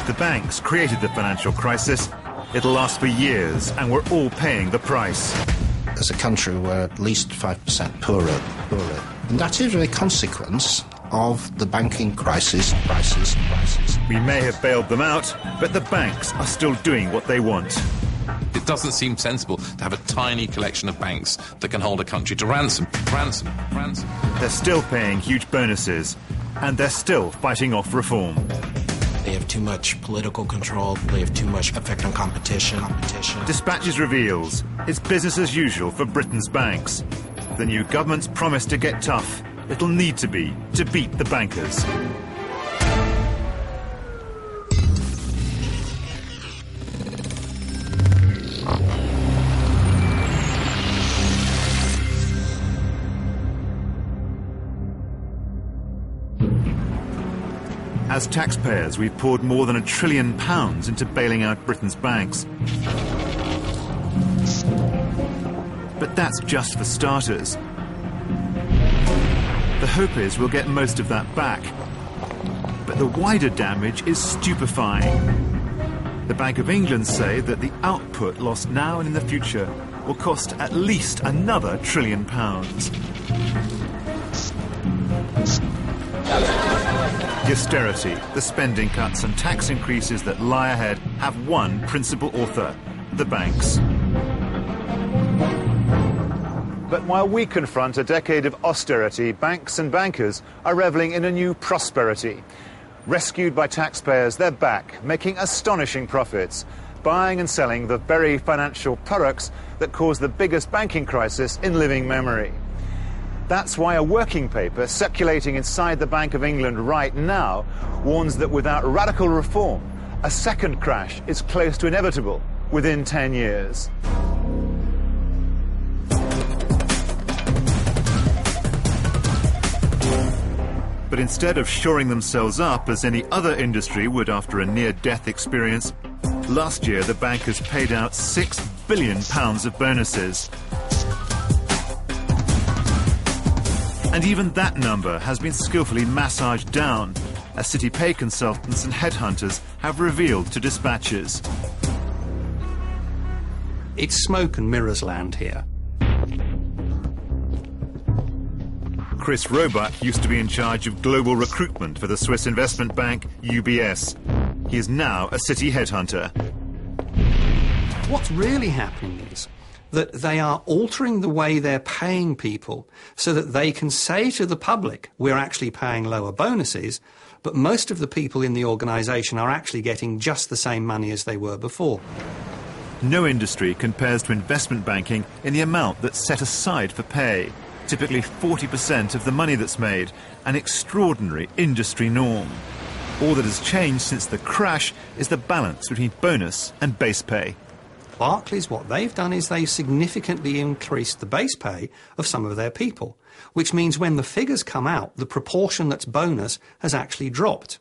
The banks created the financial crisis. It'll last for years, and we're all paying the price. As a country, we're at least 5% poorer. And that is a consequence of the banking crisis. We may have bailed them out, but the banks are still doing what they want. It doesn't seem sensible to have a tiny collection of banks that can hold a country to ransom. They're still paying huge bonuses, and they're still fighting off reform. They have too much political control. They have too much effect on competition. Dispatches reveals it's business as usual for Britain's banks. The new government's promised to get tough. It'll need to be to beat the bankers. As taxpayers, we've poured more than £1 trillion into bailing out Britain's banks. But that's just for starters. The hope is we'll get most of that back. But the wider damage is stupefying. The Bank of England say that the output lost now and in the future will cost at least another £1 trillion. The austerity, the spending cuts and tax increases that lie ahead have one principal author, the banks. But while we confront a decade of austerity, banks and bankers are revelling in a new prosperity. Rescued by taxpayers, they're back, making astonishing profits, buying and selling the very financial products that caused the biggest banking crisis in living memory. That's why a working paper circulating inside the Bank of England right now warns that without radical reform, a second crash is close to inevitable within 10 years. But instead of shoring themselves up as any other industry would after a near-death experience, last year the bankers paid out £6 billion of bonuses. And even that number has been skillfully massaged down, as City pay consultants and headhunters have revealed to dispatches. It's smoke and mirrors land here. Chris Roebuck used to be in charge of global recruitment for the Swiss investment bank UBS. He is now a City headhunter. What's really happening is that they are altering the way they're paying people so that they can say to the public, we're actually paying lower bonuses, but most of the people in the organisation are actually getting just the same money as they were before. No industry compares to investment banking in the amount that's set aside for pay, typically 40% of the money that's made, an extraordinary industry norm. All that has changed since the crash is the balance between bonus and base pay. Barclays, what they've done is they've significantly increased the base pay of some of their people, which means when the figures come out, the proportion that's bonus has actually dropped.